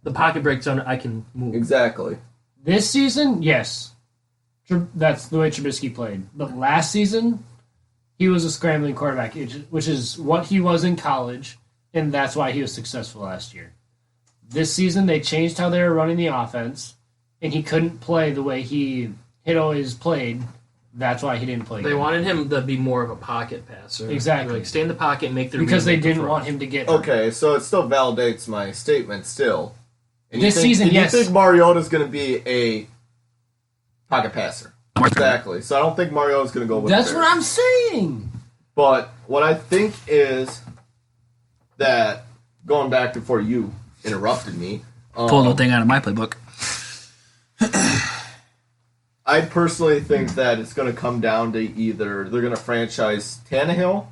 the pocket breaks on, I can move. Exactly. This season, yes. That's the way Trubisky played. But last season, he was a scrambling quarterback, which is what he was in college, and that's why he was successful last year. This season, they changed how they were running the offense, and he couldn't play the way he had always played. That's why he didn't play. They wanted him to be more of a pocket passer. Exactly. Like, stay in the pocket and make their because they didn't want him to get hurt. Okay, so it still validates my statement still. And this season, yes. You think Mariota's going to be a pocket passer? Exactly. So I don't think Mariota's going to go with That's Bears. what I'm saying. But what I think is that, going back before you interrupted me. Pulled the thing out of my playbook. I personally think that it's going to come down to either they're going to franchise Tannehill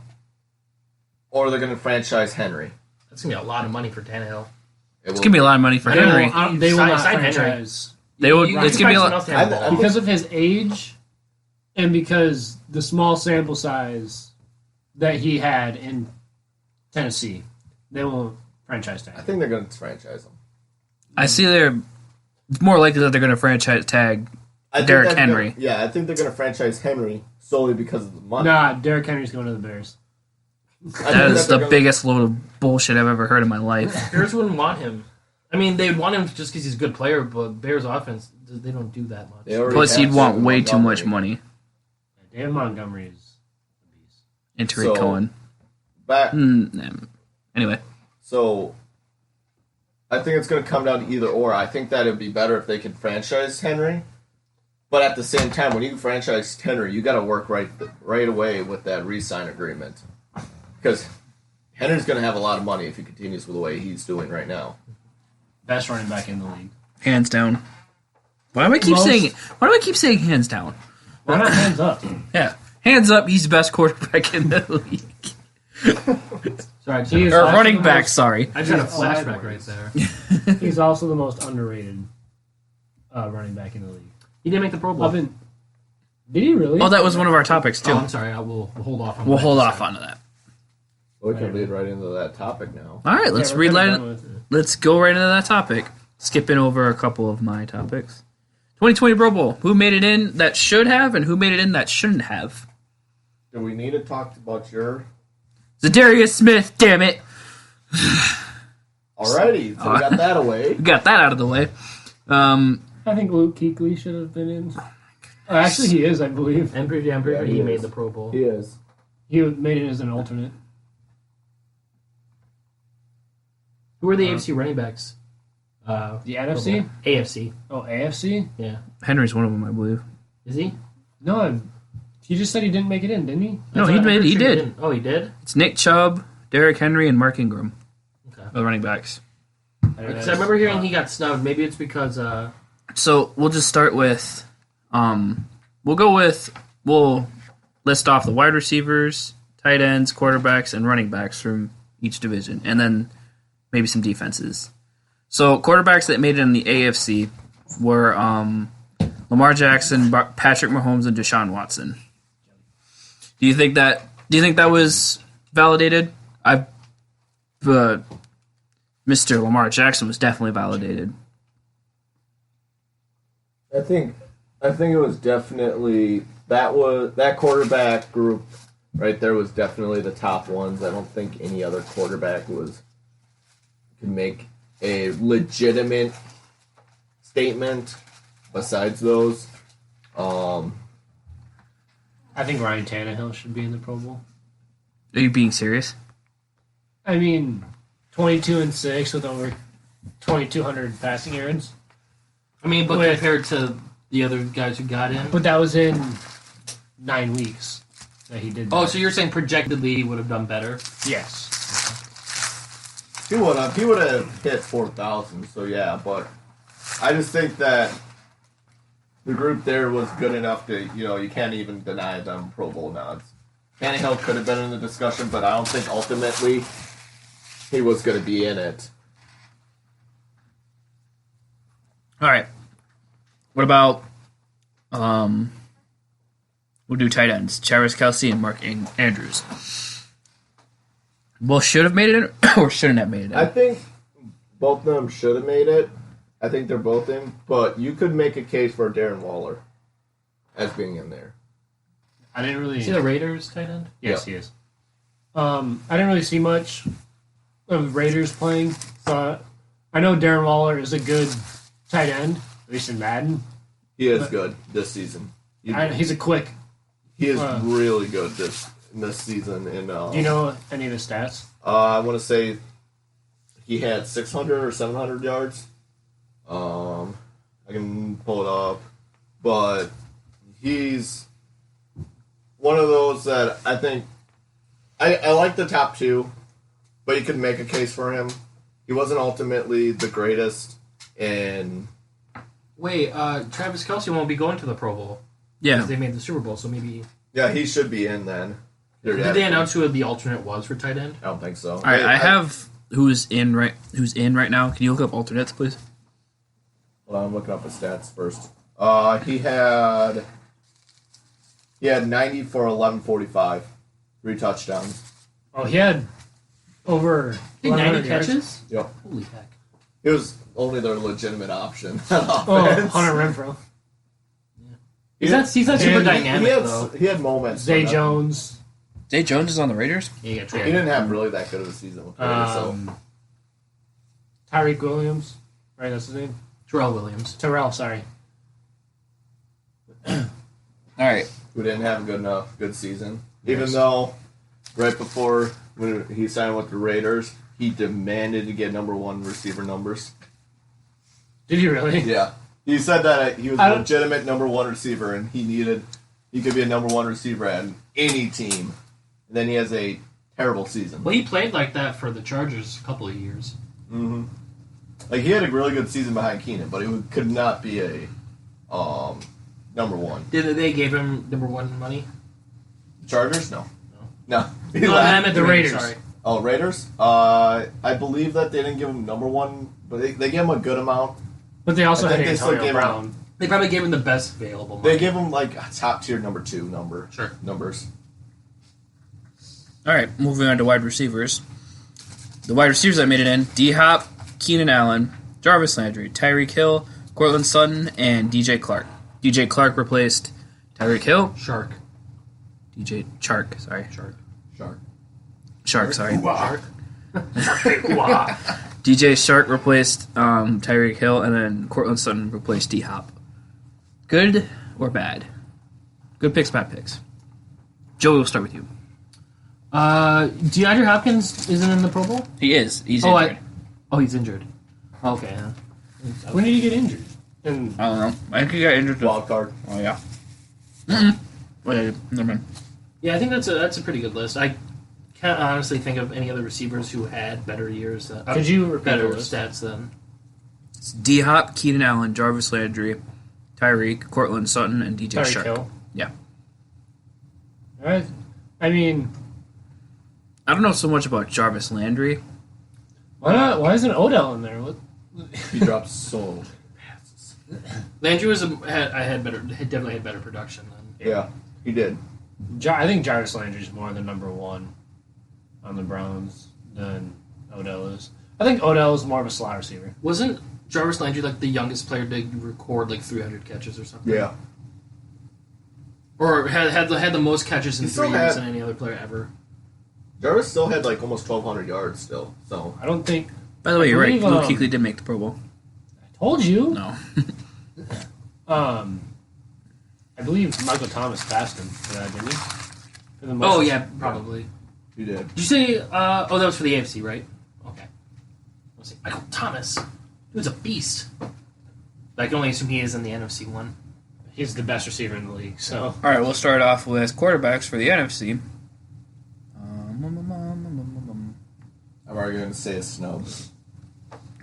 or they're going to franchise Henry. That's going to be a lot of money for Tannehill. It's going to be a lot of money for Henry. They will not Sign franchise. They will. It's going to be a lot. Because of his age and because the small sample size that he had in Tennessee, they won't franchise tag. I think they're going to franchise him. I see it's more likely that they're going to franchise tag Derrick Henry. I think they're going to franchise Henry solely because of the money. Nah, Derrick Henry's going to the Bears. That is the biggest load of bullshit I've ever heard in my life. Bears wouldn't want him. I mean, they'd want him just because he's a good player, but Bears offense, they don't do that much. Plus, he'd want way too much money. Dan Montgomery is a beast. And Tariq Cohen. Anyway. So, I think it's going to come down to either or. I think that it would be better if they could franchise Henry. But at the same time, when you franchise Henry, you got to work right away with that re-sign agreement. Because Henry's going to have a lot of money if he continues with the way he's doing right now. Best running back in the league. Hands down. Why do I keep saying hands down? Why not hands up? Yeah. Hands up, he's the best quarterback in the league. Sorry, or running back, sorry. I just had a flashback right there. He's also the most underrated running back in the league. He didn't make the Pro Bowl. Did he really? Oh, that was one of our topics, too. Oh, I'm sorry. We'll hold off on that. We'll hold off on that. We can lead right into that topic now. All right, let's Let's go right into that topic. Skipping over a couple of my topics. 2020 Pro Bowl. Who made it in that should have, and who made it in that shouldn't have? Do we need to talk about your... Zadarius Smith, damn it. Alrighty, so we got that away. We got that out of the way. I think Luke Kuechly should have been in. Actually, he is, I believe. I'm pretty sure he made the Pro Bowl. He is. He made it as an alternate. Who are the AFC running backs? The NFC? AFC. Oh, AFC? Yeah. Henry's one of them, I believe. Is he? No, he just said he didn't make it in, didn't he? No, he did. Oh, he did? It's Nick Chubb, Derrick Henry, and Mark Ingram. Okay. The running backs. Because I remember hearing he got snubbed. Maybe it's because... So, we'll just start with... We'll list off the wide receivers, tight ends, quarterbacks, and running backs from each division. And then maybe some defenses. So, quarterbacks that made it in the AFC were Lamar Jackson, Patrick Mahomes, and Deshaun Watson. Do you think that was validated? Mr. Lamar Jackson was definitely validated. I think it was definitely that quarterback group right there was definitely the top ones. I don't think any other quarterback could make a legitimate statement besides those. I think Ryan Tannehill should be in the Pro Bowl. Are you being serious? I mean, 22-6 with over 2,200 passing yards. I mean, but compared to the other guys who got in. But that was in 9 weeks that he did that. Oh, so you're saying projectedly he would have done better? Yes. He would have hit 4,000, so yeah, but I just think that the group there was good enough to, you can't even deny them Pro Bowl nods. Tannehill could have been in the discussion, but I don't think ultimately he was going to be in it. All right. What about we'll do tight ends. Travis Kelce and Mark Andrews. Well, should have made it in or shouldn't have made it in? I think both of them should have made it. I think they're both in, but you could make a case for Darren Waller as being in there. I didn't really. Is he the Raiders tight end? Yes, he is. I didn't really see much of Raiders playing. So I know Darren Waller is a good tight end, at least in Madden. He is good this season. He's a quick. He is really good this season. In Do you know any of the stats? I want to say he had 600 or 700 yards. I can pull it up, but he's one of those that I think I like the top two, but you could make a case for him. He wasn't ultimately the greatest, and Wait, Travis Kelce won't be going to the Pro Bowl. Yeah. Because they made the Super Bowl, so maybe... yeah, he should be in then. Did they announce who the alternate was for tight end? I don't think so. All right, I have who's in right now. Can you look up alternates, please? Well, I'm looking up his stats first. He had 90 for 1145, 3 touchdowns. Oh, he had over 90 yards. catches? Yep. Holy heck. He was only their legitimate option. Oh, Hunter Renfro. He's not super dynamic, though. He had moments. Zay Jones. Zay Jones is on the Raiders? Yeah, you got He traded. didn't have really that good of a season with Raiders, so. Tyreek Williams. Right, that's his name? Terrell Williams. Terrell, sorry. All right. Who didn't have a good season. Even though, right before when he signed with the Raiders, he demanded to get number 1 receiver numbers. Did he really? Yeah. He said that he was a legitimate number 1 receiver, and he could be a number 1 receiver at any team. And then he has a terrible season. Well, he played like that for the Chargers a couple of years. Mm-hmm. Like, he had a really good season behind Keenan, but he could not be a number 1. Did they give him number 1 money? Chargers? No. No, He I left. meant the Raiders. Sorry. Oh, Raiders? I believe that they didn't give him number 1, but they gave him a good amount. But they also I had think they still Antonio gave Brown. They probably gave him the best available money. They gave him, like, a top-tier number 2 numbers. All right, moving on to wide receivers. The wide receivers that made it in: D-Hop, Keenan Allen, Jarvis Landry, Tyreek Hill, Cortland Sutton, and DJ Clark. DJ Clark replaced Tyreek Hill. Shark. Shark, sorry. Shark. Sorry. Shark. DJ Shark replaced Tyreek Hill, and then Cortland Sutton replaced D-Hop. Good or bad? Good picks, bad picks. Joey, we'll start with you. DeAndre Hopkins isn't in the Pro Bowl? He is. He's Oh, injured. he's injured. Okay. Huh? When did he get injured? And I don't know. I think he got injured. Wild card. Oh, yeah. Wait, never mind. Yeah, I think that's a pretty good list. I can't honestly think of any other receivers who had better years. Could you repeat better the list? stats than? It's D-Hop, Keenan Allen, Jarvis Landry, Tyreek, Cortland Sutton, and DJ Tyreek Shark. Hill. Yeah. All right. I mean, I don't know so much about Jarvis Landry. why not? Why isn't Odell in there? What? He dropped so passes. Landry definitely had better production than. Yeah, he did. I think Jarvis Landry is more the number 1 on the Browns than Odell is. I think Odell is more of a slot receiver. Wasn't Jarvis Landry like the youngest player to record like 300 catches or something? Yeah. Or had the most catches in He still 3 years had- than any other player ever. Jarvis still had, like, almost 1,200 yards still, so. I don't think. By the way, you're right. believe, Luke Kuechly did make the Pro Bowl. I told you. No. I believe Michael Thomas passed him for that, didn't he? For the most- Oh yeah, probably. He did. Did you say? That was for the AFC, right? Okay. I was like, Michael Thomas, dude's a beast. But I can only assume he is in the NFC one. He's the best receiver in the league. So All right, we'll start off with quarterbacks for the NFC. I'm already going to say a snub.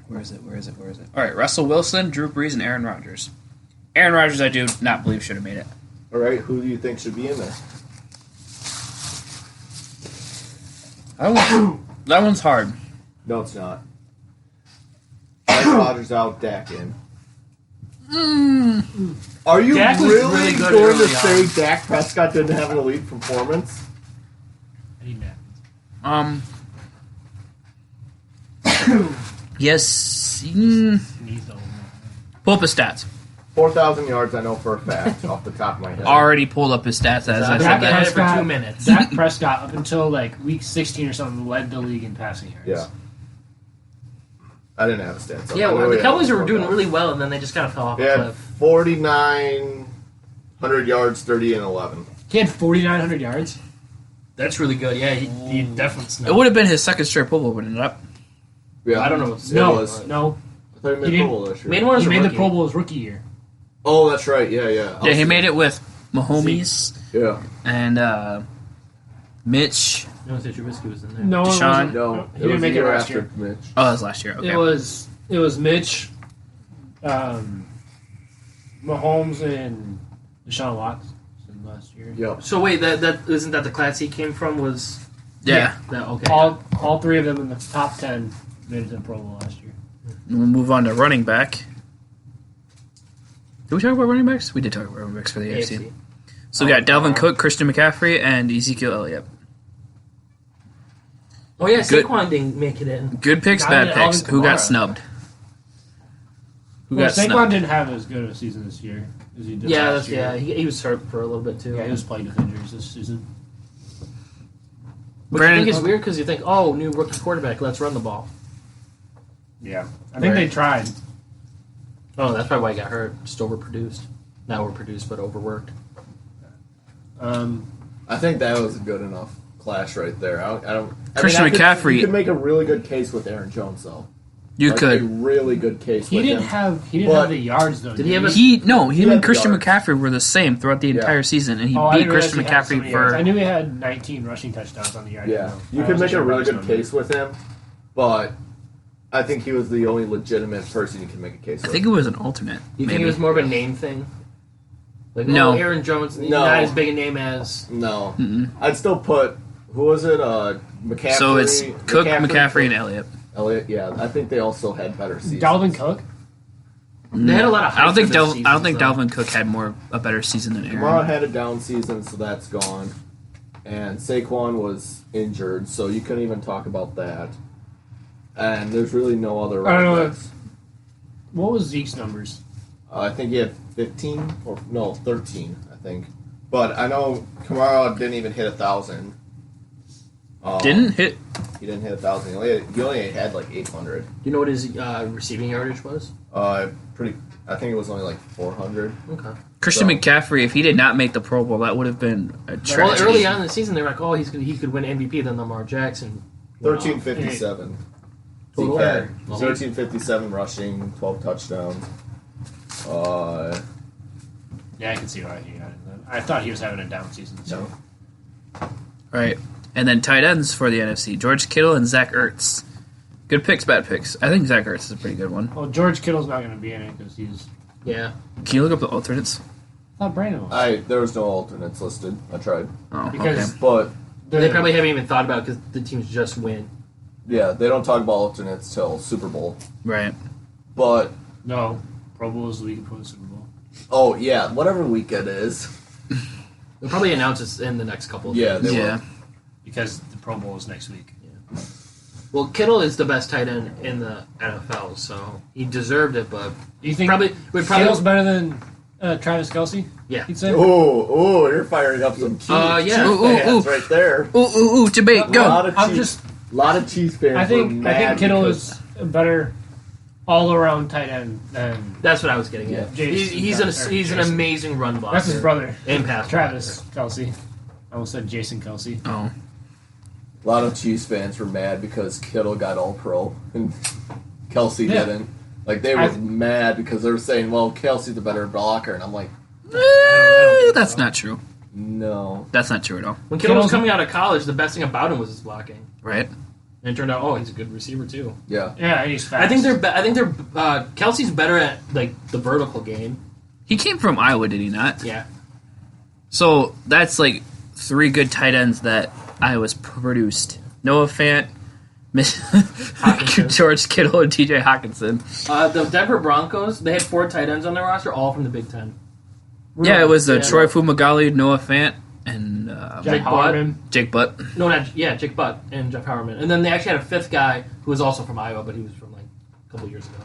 Where is it? All right, Russell Wilson, Drew Brees, and Aaron Rodgers. Aaron Rodgers, I do not believe should have made it. All right, who do you think should be in there? That one's hard. No, it's not. Aaron Rodgers out, Dak in. Are you Dak was really, really good going to early say on. Dak Prescott didn't have an elite performance? Yes. Knees don't. Pull up his stats. 4,000 yards, I know for a fact, off the top of my head. Already pulled up his stats as I Dak said had that. it for 2 minutes. Dak Prescott, up until like week 16 or something, led the league in passing yards. Yeah. I didn't have stats. Yeah, I well, knew the he Cowboys had were doing 4,000. really well, and then they just kind of fell off He a had cliff. 4,900 yards, 30 and 11. He had 4,900 yards. That's really good. Yeah, he definitely It snubbed. would have been his second straight Pro Bowl, wouldn't it up? Yeah, I don't know. It No, was. no. I thought he He made didn't- Pro Bowl this year. Made one as He a made the rookie. Pro Bowl his rookie year. Oh, that's right. Yeah. Yeah, he made it with Mahomes Yeah. and Mitch. No one said Trubisky was in there. No, Deshaun? No, he didn't make it last year. Mitch. Oh, that was last year. Okay. It was Mitch, Mahomes, and Deshaun Watson last year. Yep. So wait, that isn't that the class he came from? Was Yeah. that okay? All three of them in the top 10 made it to the Pro Bowl last year. We'll move on to running back. Did we talk about running backs? We did talk about running backs for the AFC. AFC. So we got Dalvin Cook, Christian McCaffrey, and Ezekiel Elliott. Oh yeah, Good. Saquon didn't make it in. Good picks, Got bad it, picks. Alvin Who got Kamara. snubbed? Who Well, got Saquon snubbed? didn't have as good a season this year as he did Yeah, last year. he was hurt for a little bit too. Yeah, he was playing with injuries this season. Which I Brandon- think is weird because you think, oh, new rookie quarterback, let's run the ball. Yeah, I think Right. they tried. Oh, that's probably why he got hurt. Just overproduced. Not overproduced, but overworked. I think that was a good enough clash right there. I don't. Christian McCaffrey- You could make a really good case with Aaron Jones, though. You A could. really good case. He with didn't him. have But- the yards though. Did he have a- Him had and Christian yards. McCaffrey were the same throughout the Yeah. entire season, and he Oh, I beat didn't realize Christian he had so McCaffrey many yards. I for. knew he had 19 rushing touchdowns on the yard. Yeah, you could make a really good case with him, but I think he was the only legitimate person you can make a case I with. think it was an alternate. You maybe. think it was more of a name thing? Like, No. oh, Aaron Jones, No. not as big a name as. No, Mm-mm. I'd still put who was it? McCaffrey. So it's Cook, McCaffrey, and Elliott. Elliott. Yeah, I think they also had better seasons. Dalvin Cook. They had a lot of. I don't think hype for their I don't think seasons, though. Dalvin Cook had a better season than Kamara Aaron. had a down season, so that's gone. And Saquon was injured, so you couldn't even talk about that. And there's really no other I don't running know. backs. What was Zeke's numbers? I think he had 15 or no 13, I think. But I know Kamara didn't even hit 1,000. Didn't hit. He didn't hit 1,000. He only had like 800. Do you know what his receiving yardage was? I think it was only like 400. Okay. Christian So- McCaffrey, if he did not make the Pro Bowl, that would have been a Well, tragedy. early on in the season, they were like, "Oh, he could win MVP." Then Lamar Jackson. 1357. Total? Zeke had Oh. 1357 rushing, 12 touchdowns. Yeah, I can see why he got it. I thought he was having a down season. So Right. And then tight ends for the NFC: George Kittle and Zach Ertz. Good picks, bad picks. I think Zach Ertz is a pretty good one. well, George Kittle's not going to be in it because he's. Yeah. Can you look up the alternates? I thought Brandon was. There was no alternates listed. I tried, Oh, Because- okay. but They probably haven't even thought about it because the teams just win. yeah, they don't talk about alternates till Super Bowl. Right. But No, Pro Bowl is the week before the Super Bowl. oh yeah, whatever week it is. They'll probably announce it in the next couple of Yeah, days. they Yeah. will. Because the Pro Bowl is next week. Well, Kittle is the best tight end in the NFL, so he deserved it. But Do you think would Kittle's better than Travis Kelce? Yeah. You'd say? Oh, you're firing up some Chiefs Yeah. Ooh, ooh, fans ooh. right there. Ooh, ooh, ooh, debate, A go. lot of I'm Chiefs, just. lot of Chiefs fans. I were think mad Kittle because- is a better all-around tight end than That's what I was getting at. Yeah. He's an Jason. amazing run blocker. that's his brother, And pass Travis Kelce. I almost said Jason Kelce. Oh. A lot of Chiefs fans were mad because Kittle got All Pro and Kelsey Yeah. didn't. Like they were mad because they were saying, "Well, Kelsey's the better blocker," and I'm like, That's not true. "No." That's not true at all. When Kittle was Kittle's- coming out of college, the best thing about him was his blocking. Right? And it turned out, he's a good receiver too. Yeah, Yeah, he's fast. I think they're Kelsey's better at like the vertical game. He came from Iowa, did he not? Yeah. So that's like three good tight ends that Iowa's produced. Noah Fant, Hawkinson. George Kittle, and TJ Hawkinson. The Denver Broncos, they had 4 tight ends on their roster, all from the Big Ten. Yeah, it was Yeah. Troy Fumagalli, Noah Fant, and Jake Butt. Barman. Jake Butt. No, not Jake Butt and Jeff Howerman. And then they actually had a 5th guy who was also from Iowa, but he was from like a couple years ago.